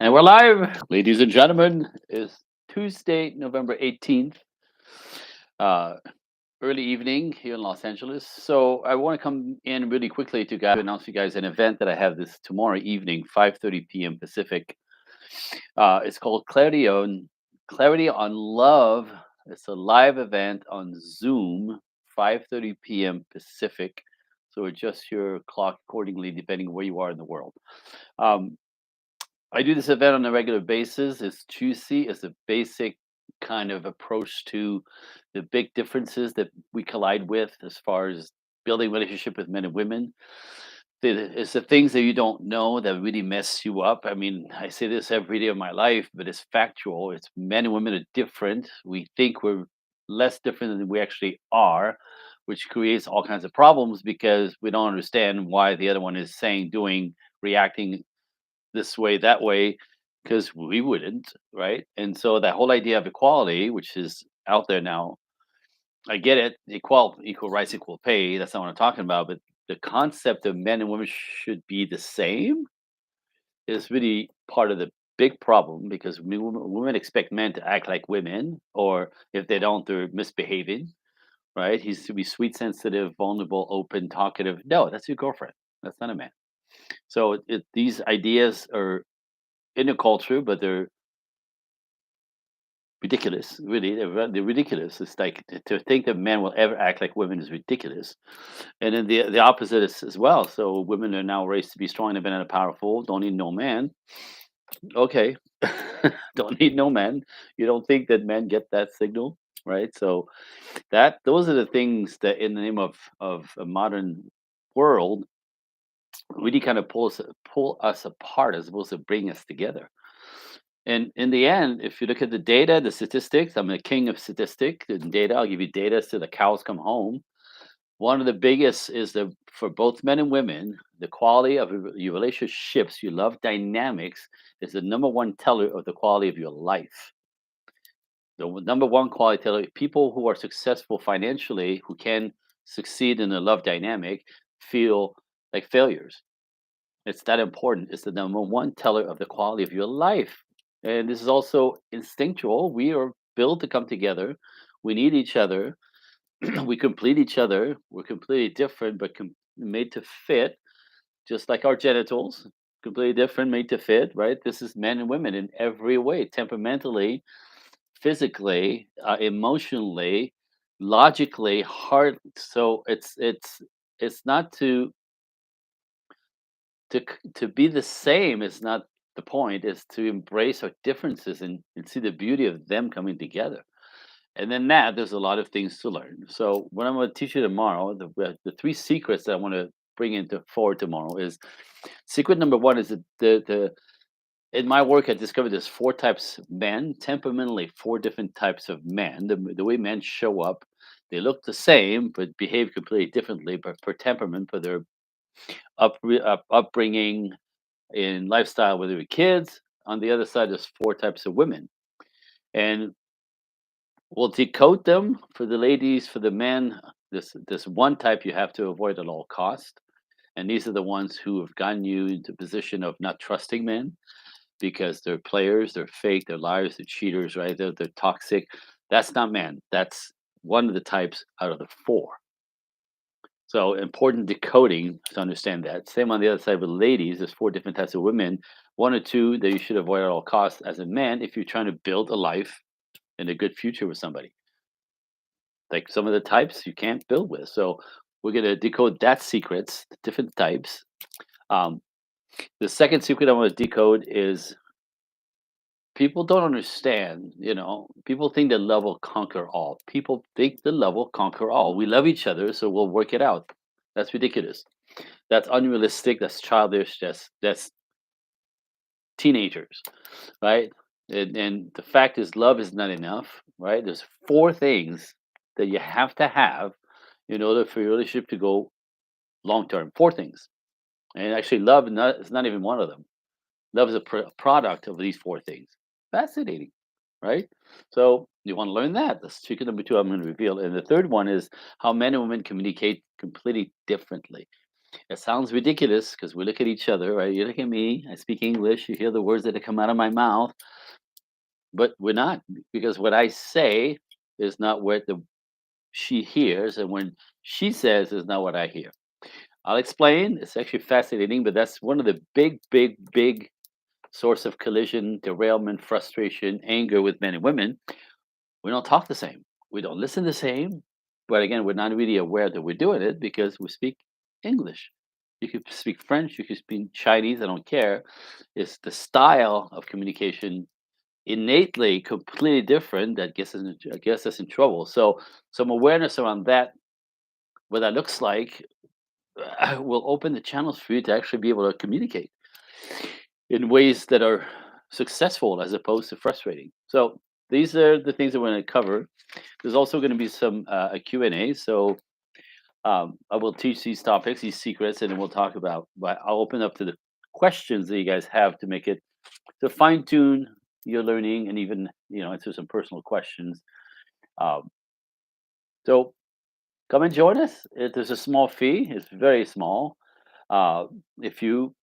And we're live, ladies and gentlemen. It's Tuesday, November 18th, uh, early evening here in Los Angeles. So I want to come in really quickly to announce you guys an event that I have this tomorrow evening, 5:30 p.m. Pacific. It's called Clarity on Love. It's a live event on Zoom, 5:30 p.m. Pacific. So adjust your clock accordingly, depending where you are in the world. Um, I do this event on a regular basis. It's juicy. It's a basic kind of approach to the big differences that we collide with as far as building relationship with men and women. It's the things that you don't know that really mess you up. I mean, I say this every day of my life, but it's factual. It's men and women are different. We think we're less different than we actually are, which creates all kinds of problems because we don't understand why the other one is saying, doing, reacting this way, that way, because we wouldn't, right? And so that whole idea of equality, which is out there now, I get it, equal rights, equal pay. That's not what I'm talking about. But the concept of men and women should be the same is really part of the big problem because women expect men to act like women, or if they don't, they're misbehaving, right? He's to be sweet, sensitive, vulnerable, open, talkative. No, that's your girlfriend. That's not a man. So these ideas are in a culture, but they're ridiculous. Really, they're ridiculous. It's like to think that men will ever act like women is ridiculous. And then the opposite is as well. So women are now raised to be strong, independent, and powerful. Don't need no man. Okay, don't need no man. You don't think that men get that signal, right? So that those are the things that, in the name of a modern world, really kind of pull us apart as opposed to bring us together. And in the end, if you look at the data, the statistics, I'm the king of statistics and data. I'll give you data till the cows come home. One of the biggest is the for both men and women, the quality of your relationships, your love dynamics is the number one teller of the quality of your life. Number one quality teller, people who are successful financially, who can succeed in a love dynamic, feel like failures. It's that important. It's the number one teller of the quality of your life. And this is also instinctual. We are built to come together. We need each other. We complete each other. We're completely different, but made to fit, just like our genitals, completely different, made to fit, right? This is men and women in every way, temperamentally, physically, emotionally, logically, heart. So it's not to be the same is not the point. Is to embrace our differences and see the beauty of them coming together. And then that there's a lot of things to learn. So what I'm going to teach you tomorrow, the three secrets that I want to bring into forward tomorrow is secret number one is the in my work I discovered there's four types of men, temperamentally four different types of men. The way men show up, they look the same but behave completely differently, but per temperament, for their upbringing, in lifestyle, whether with kids. On the other side, there's four types of women, and we'll decode them for the ladies. For the men, this one type you have to avoid at all cost, and these are the ones who have gotten you into a position of not trusting men because they're players, they're fake, they're liars, they're cheaters, right? They're toxic. That's not men. That's one of the types out of the four. So important decoding to understand that. Same on the other side with ladies. There's four different types of women. One or two that you should avoid at all costs as a man if you're trying to build a life and a good future with somebody. Like some of the types you can't build with. So we're gonna decode that secrets, the different types. Um, the second secret I want to decode is people don't understand. People think that love will conquer all. People think the love will conquer all. We love each other, so we'll work it out. That's ridiculous. That's unrealistic. That's childish. That's teenagers, right? And the fact is, love is not enough, right? There's four things that you have to have in order for your relationship to go long term. Four things, and actually, love is not even one of them. Love is a product of these four things. Fascinating, right? So you want to learn that. That's secret number two. I'm going to reveal, and the third one is how men and women communicate completely differently. It sounds ridiculous because we look at each other, right? You look at me, I speak English, you hear the words that come out of my mouth, but we're not, because what I say is not what the she hears, and when she says is not what I hear. I'll explain. It's actually fascinating, but that's one of the big, big, big source of collision, derailment, frustration, anger with men and women. We don't talk the same. We don't listen the same. But again, we're not really aware that we're doing it because we speak English. You could speak French, you could speak Chinese, I don't care. It's the style of communication innately completely different that gets us in trouble. So some awareness around that, what that looks like, will open the channels for you to actually be able to communicate in ways that are successful as opposed to frustrating. So these are the things that we're going to cover. There's also going to be some a Q&A. So I will teach these topics, these secrets, and then we'll talk about. But I'll open up to the questions that you guys have to make it to fine tune your learning and even answer some personal questions. Um, so come and join us. There's a small fee. It's very small. Uh, if you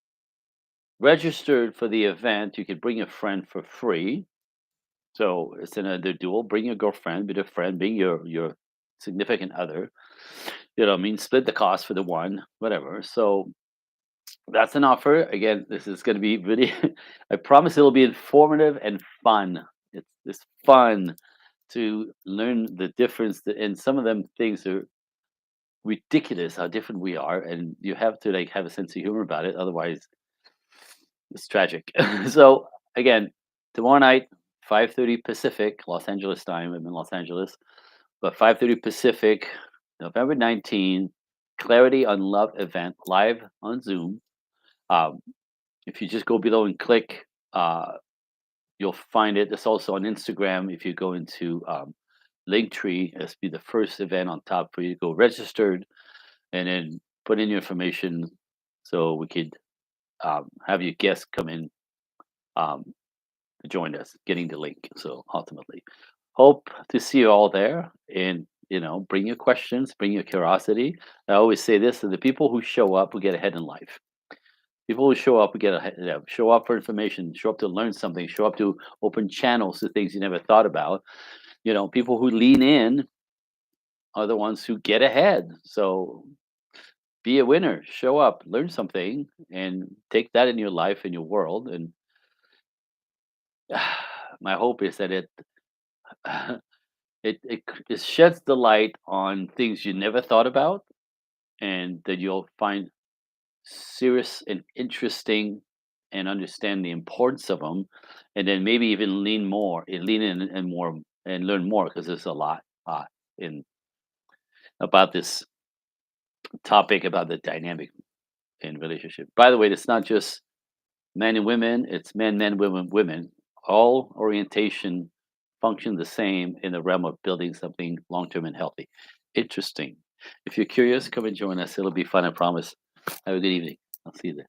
registered for the event, you could bring a friend for free. So it's another dual. Bring your girlfriend, be a friend, bring your significant other. I mean, split the cost for the one, whatever. So that's an offer. Again, this is going to be really. I promise it'll be informative and fun. It's fun to learn the difference, and some of them things are ridiculous how different we are, and you have to like have a sense of humor about it. Otherwise, it's tragic. So again, tomorrow night, 5:30 Pacific, Los Angeles time. I'm in Los Angeles, but 5:30 Pacific, November 19th, Clarity on Love event live on Zoom. Um, if you just go below and click, uh, you'll find it. It's also on Instagram. If you go into Linktree, it's be the first event on top for you to go registered, and then put in your information so we could have your guests come in. Um, Joined us getting the link. So ultimately, hope to see you all there, and bring your questions, bring your curiosity. I always say this: to the people who show up will get ahead in life. People who show up will get ahead. Show up for information, show up to learn something, show up to open channels to things you never thought about. People who lean in are the ones who get ahead. So be a winner, show up, learn something, and take that in your life, in your world. And my hope is that it sheds the light on things you never thought about, and that you'll find serious and interesting, and understand the importance of them, and then maybe even lean in and more, and learn more, because there's a lot in about this topic about the dynamic in relationship. By the way, it's not just men and women; it's men, men, women, women. All orientation function the same in the realm of building something long term and healthy. Interesting. If you're curious, come and join us. It'll be fun, I promise. Have a good evening. I'll see you there.